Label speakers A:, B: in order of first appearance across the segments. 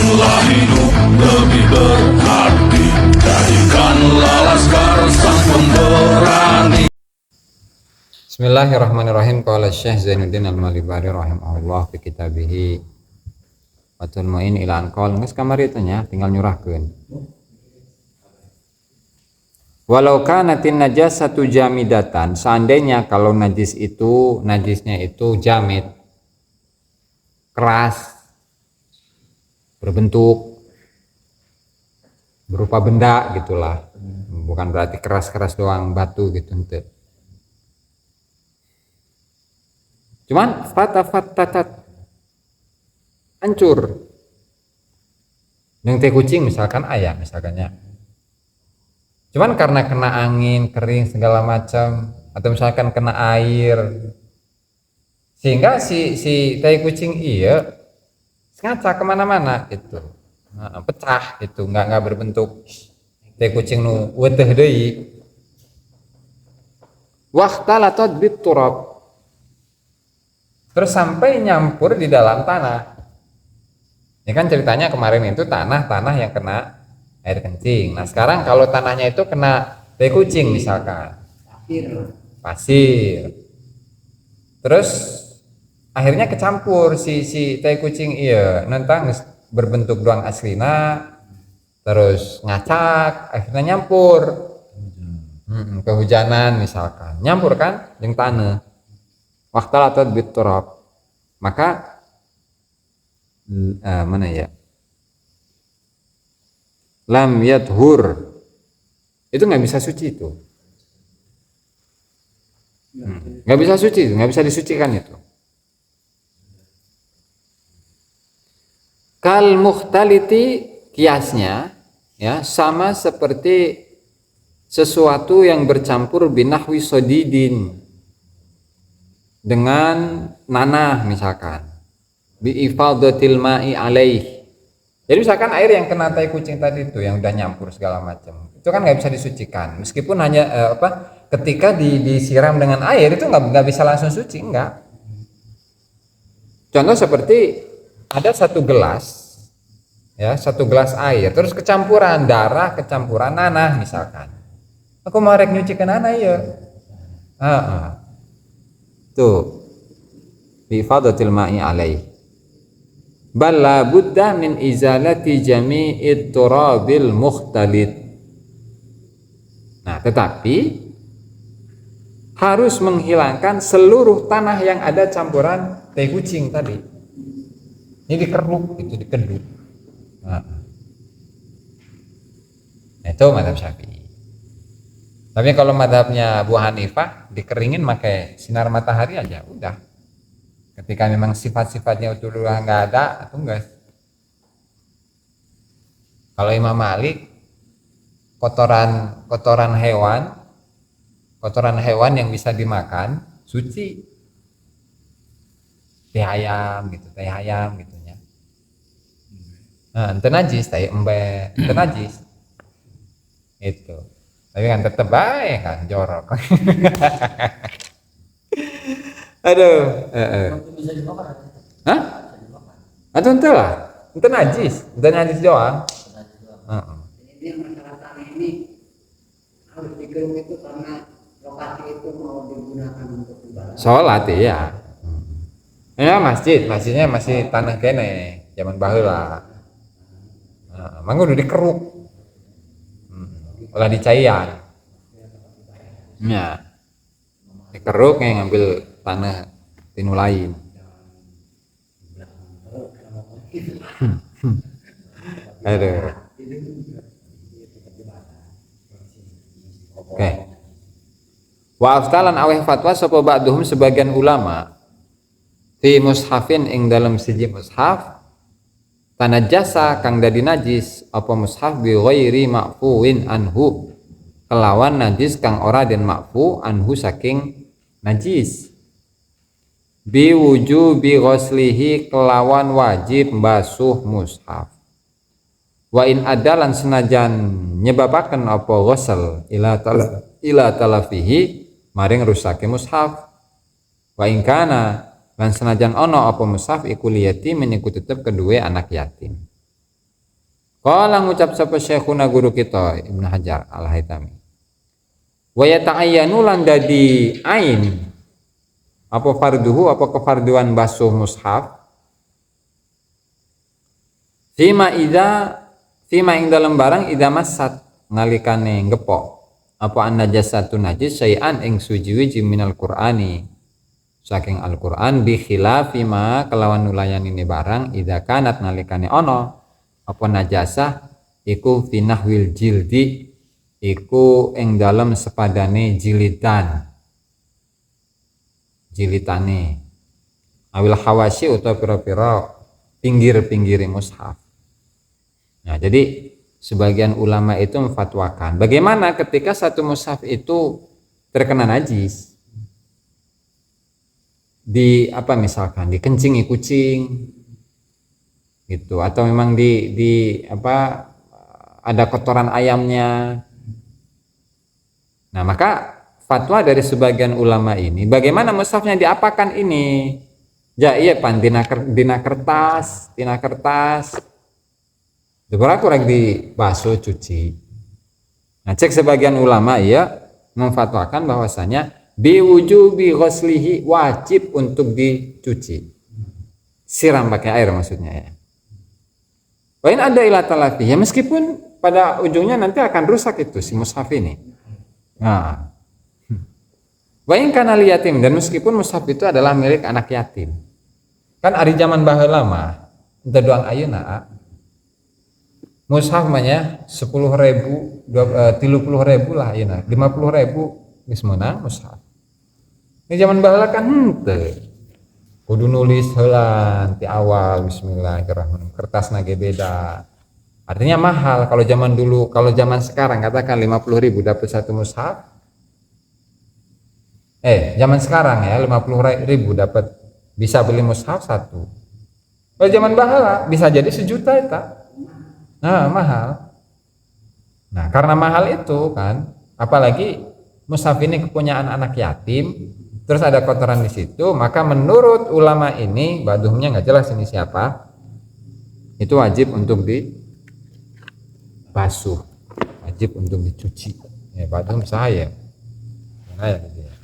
A: Jadikanlah hidup lebih berarti, jadikanlah laskar sang pemberani.
B: Bismillahirrahmanirrahim. Qala Syekh Zainuddin Al-Malibari rahimahullah fi kitabihi Fathul Mu'in ila anqal. Geus kamari teh nya tinggal nyurahkeun. Walau kanatin najasatu jamidatan, seandainya kalau najisnya itu jamid, keras, berbentuk berupa benda gitulah, bukan berarti keras-keras doang batu gitu ente. Cuman fatatat hancur dengan teh kucing misalkan ayam misalkannya, cuman karena kena angin kering segala macam atau misalkan kena air sehingga si teh kucing iya ngaca kemana-mana gitu, pecah gitu, nggak berbentuk teh kucing nu weteh deui. Wahtalatat bit turab, terus sampai nyampur di dalam tanah. Ini kan ceritanya kemarin itu tanah yang kena air kencing. Nah sekarang kalau tanahnya itu kena teh kucing misalkan pasir, terus akhirnya kecampur si teh kucing iya nentang berbentuk doang aslina, terus ngacak akhirnya nyampur, kehujanan misalkan nyampur kan jeung tanah. Wahtalatat bit turab, maka mana ya, lam yathur, itu nggak bisa suci itu, nggak bisa suci, nggak bisa disucikan itu. Kal mukhtaliti, kiasnya ya sama seperti sesuatu yang bercampur binahwi sodidin, dengan nanah misalkan, bi ifadatil ma'i alaih. Jadi misalkan air yang kena tai kucing tadi itu yang udah nyampur segala macam, itu kan nggak bisa disucikan meskipun hanya ketika disiram dengan air itu nggak bisa langsung suci, enggak. Contoh seperti ada satu gelas air terus kecampuran darah kecampuran nanah misalkan, aku mau rek nyucikan nanah ya, tuh bi ifadatil ma'i alaih. Bal la budda min izalati jami'it turabil mukhtalit. Nah, tetapi harus menghilangkan seluruh tanah yang ada campuran teh kucing tadi. Ini dikeruk, itu dikeduk. Nah, itu mazhab Syafi'i. Tapi kalau mazhabnya Abu Hanifah dikeringin pakai sinar matahari aja udah. Ketika memang sifat-sifatnya itu udah nggak ada atau enggak. Kalau Imam Malik kotoran hewan yang bisa dimakan suci, teh ayam gitunya. Nah, ente najis, teh embe, ente najis. Itu. Tapi kan tetep baik kan jorok. Aduh,
C: Bisa dimakan.
B: hah? Atau ente lah, ente najis doang.
C: Ini masyarakat ini harus dikeruk itu karena lokasi itu mau digunakan untuk ibadah.
B: Sholat ya. Ya masjidnya masih tanah kene, zaman baheula. Nah, mangga udah dikeruk, olah dicaian. Ya, dikeruk yang ngambil tanah tinu lain. Aduh. Oke. Wa aftalan aweh fatwa sapa ba'duhum sebagian ulama fi mushafin ing dalam siji mushaf tanajasa kang dadi najis apa mushaf bi ghairi ma'fuwin anhu, kelawan najis kang ora den ma'fu anhu saking najis, bi wujubi ghuslihi, kelawan wajib basuh mushaf, wa in adalan senajan nyebabaken apa ghusl ila talafihi maring rusake mushaf, wa in kana lan senajan ono apa mushaf iku liyati menyebut tetep kedua anak yatim. Qala ngucap sapa syekhuna guru kita Ibnu Hajar Al-Haytami. Wa yata'ayyanu lan dadi ain apa farduhu apa kefarduan basuh mushaf fima ing dalam barang ida masat ngalikane ngepok apa an najasatu najis syai'an ing suji-wiji minal qur'ani saking Al-Qur'an bi khilafi ma kelawan nulayani barang ida kanat nalikane ono apa najasah iku finahwil jildi iku ing dalam sepadane jilitane awil hawasyi utawa pira-pira pinggir-pinggir mushaf. Nah, jadi sebagian ulama itu memfatwakan bagaimana ketika satu mushaf itu terkena najis di apa misalkan dikencingi kucing gitu atau memang di apa ada kotoran ayamnya. Nah, maka fatwa dari sebagian ulama ini bagaimana mushafnya diapakan ini? Ya iya pan dina kertas kurang dibasuh cuci. Nah, cek sebagian ulama ya memfatwakan bahwasanya biwujubi ghuslihi wajib untuk dicuci. Siram pakai air maksudnya ya. Wain ada ila talafi ya meskipun pada ujungnya nanti akan rusak itu si mushaf ini. Nah, wain kana liyatim dan meskipun mushaf itu adalah milik anak yatim. Kan ari zaman baheula mah teu doang ayeuna mushaf mah nya 10.000 30.000 lah ayeuna 50.000 geus meunang mushaf. Ini zaman baheula kan henteu. Kudu nulis heula ti awal bismillahirrahmanirrahim. Kertasna ge beda. Artinya mahal kalau zaman dulu, kalau zaman sekarang katakan 50.000 dapat satu mushaf. Zaman sekarang ya 50.000 dapat bisa beli mushaf satu. Kalau zaman baheula bisa jadi 1 juta eta. Nah, mahal. Nah, karena mahal itu kan, apalagi mushaf ini kepunyaan anak yatim, terus ada kotoran di situ, maka menurut ulama ini, baduhnya nggak jelas ini siapa, itu wajib untuk dibasuh, wajib untuk dicuci. Ya, baduh saya. Nah, ya gitu ya.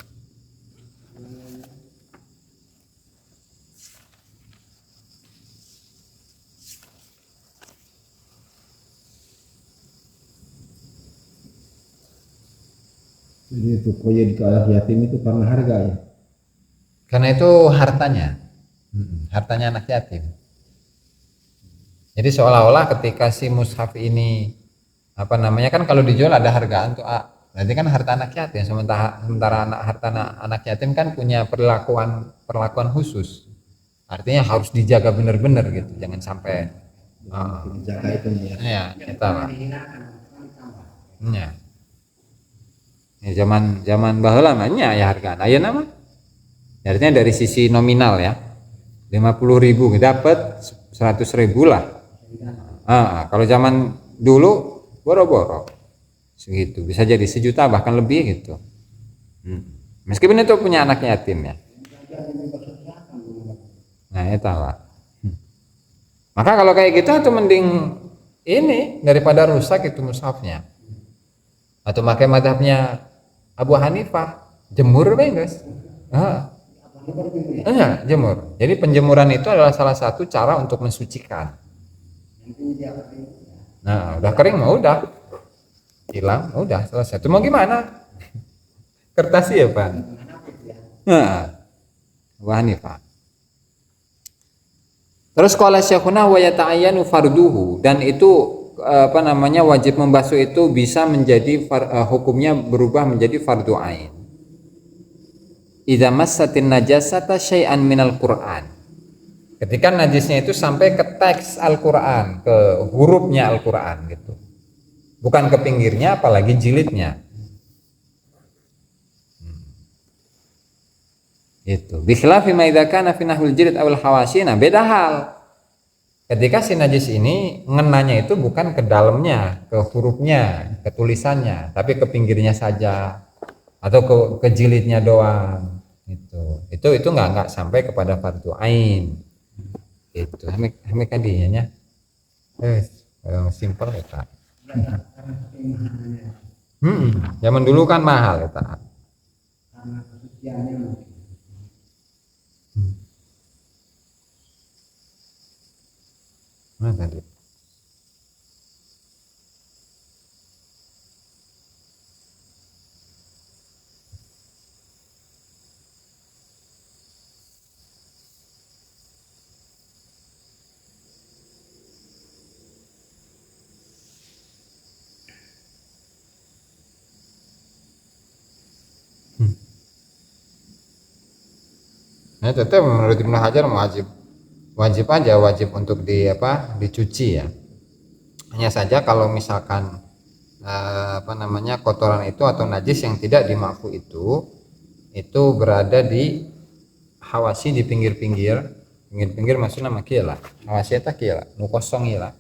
D: Jadi itu koyed ke anak yatim itu karena harga ya?
B: Karena itu hartanya, hartanya anak yatim. Jadi seolah-olah ketika si mushaf ini apa namanya kan kalau dijual ada hargaan tuh berarti kan harta anak yatim. Sementara harta anak yatim kan punya perlakuan khusus. Artinya harus dijaga benar-benar gitu, jangan sampai
D: Dijaga itu ya.
B: ya kita lah. Ya. Ya, zaman baheula mah nya ya hargaan. Ayeuna mah artinya dari sisi nominal ya 50.000 dapat 100.000 lah. Kalau zaman dulu boro-boro segitu bisa jadi 1 juta bahkan lebih gitu. Meskipun itu punya anak yatim ya. Nah itu lah. Maka kalau kayak gitu tuh mending ini daripada rusak itu mushafnya. Atau pakai madhabnya Abu Hanifah jemur guys. Jemur. Jadi penjemuran itu adalah salah satu cara untuk mensucikan. Nah, udah kering mah udah hilang, udah selesai. Itu mau gimana? Kertas ya Pak. Abu Hanifah. Terus qala syekhuna wa yata'ayyanu farduhu dan itu apa namanya wajib membasuh itu bisa menjadi hukumnya berubah menjadi fardu ain. Idza massatin najasata syai'an minal Qur'an. Ketika najisnya itu sampai ke teks Al-Qur'an, ke hurufnya Al-Qur'an gitu. Bukan ke pinggirnya apalagi jilidnya. Itu. Bi khilafi ma idza kana fi nahwil jilid awil hawasina beda hal. Ketika si najis ini ngenanya itu bukan ke dalamnya, ke hurufnya, ke tulisannya, tapi ke pinggirnya saja atau ke jilidnya doang. Itu nggak sampai kepada fardu ain. Itu kami kadinya. yang simpel eta.
C: karena saking mahalnya,
B: Zaman dulu kan mahal eta.
C: karena kesuciannya mungkin.
B: Mana tadi? Nah, tetap menurut Ibnu Hajar wajib aja, wajib untuk dicuci ya. Hanya saja kalau misalkan kotoran itu atau najis yang tidak dimafu itu berada di hawasi di pinggir-pinggir maksudnya makieu lah. Hawasi eta kieu lah, nu kosong ieu lah.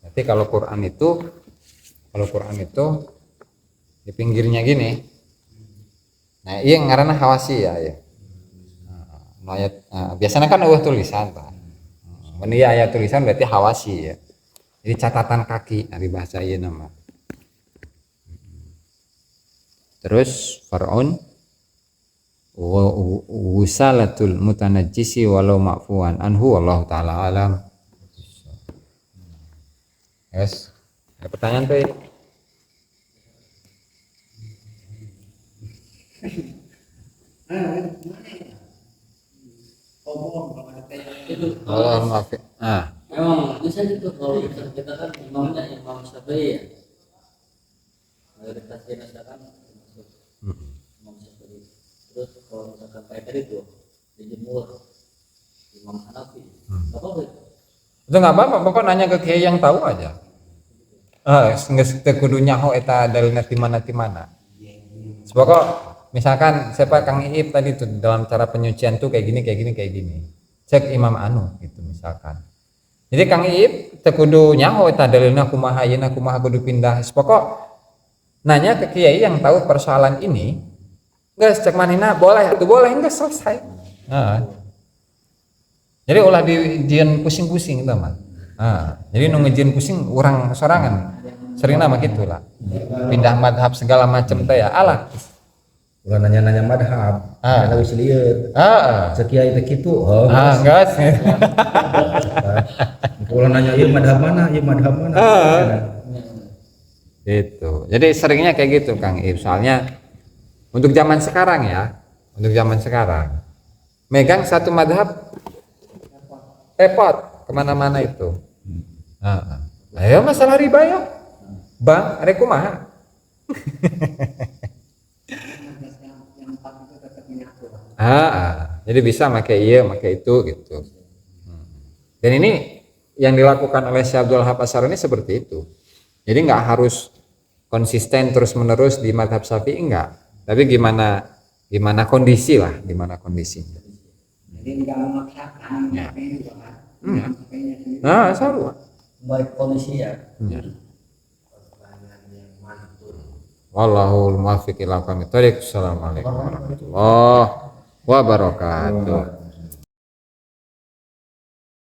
B: Nanti kalau Quran itu di pinggirnya gini. Nah, iya ngaranna hawasi ya. Biasanya kan eueuh tulisan Pak. Mun ieu aya tulisan berarti hawasi ya. Jadi catatan kaki dari bahasa ieu nama. Terus Faraun wusalatul mutanajjisi walau ma'fuwan anhu wallahu taala alam. Yes. Ada pertanyaan tuh? Allah maaf.
E: Memang bisa itu kalau kita kan imamnya Imam Syafi'i ya. Mayoritas jenazah kan termasuk Imam Syafi'i. Terus kalau misalkan kayak tadi tuh dijemur Imam Hanafi, nggak apa-apa itu.
B: Itu nggak apa-apa, pokok nanya ke kiai yang tahu aja. Nggak kudu nyaho eta dalilna ti mana. Pokok misalkan siapa Kang Iip tadi tuh dalam cara penyucian tuh kayak gini. Cek Imam Anu gitu misalkan. Jadi Kang Iip teu kudu nyaho eta dalilna kumaha yeuna kumaha kudu pindah. Pokok nanya ke kiai yang tahu persoalan ini. Geus cek manehna boleh atau boleh enggak selesai. Jadi ulah dijieun pusing-pusing itu mah. Jadi nu ngejieun pusing urang sorangan. Seringna mah kitu lah. Pindah madhab segala macam teh ya alah.
D: Ulah nanya-nanya madhab, nanya wis lieur. Sekiai teh kitu,
B: Enggak.
D: Ulah nanya ieu madhab mana,
B: Gitu. Jadi seringnya kayak gitu Kang Ib. Soalnya untuk zaman sekarang megang satu madhab repot kemana-mana itu. Ayo masalah riba ya, bang, ada kumaha.
C: Yang empat itu tetap menyatu.
B: Jadi bisa pakai itu gitu. Dan ini yang dilakukan oleh Syekh Abdul Wahab Asy'arani seperti itu. Jadi nggak harus konsisten terus menerus di madhab Syafi'i enggak. Tapi gimana kondisi lah,
C: Jadi nggak memaksakan
B: Ya.
C: itu kan.
B: Saru.
E: Baik kondisi ya.
B: Wallahul muwaffiq ila aqwamit thoriq. Assalamualaikum warahmatullahi wabarakatuh.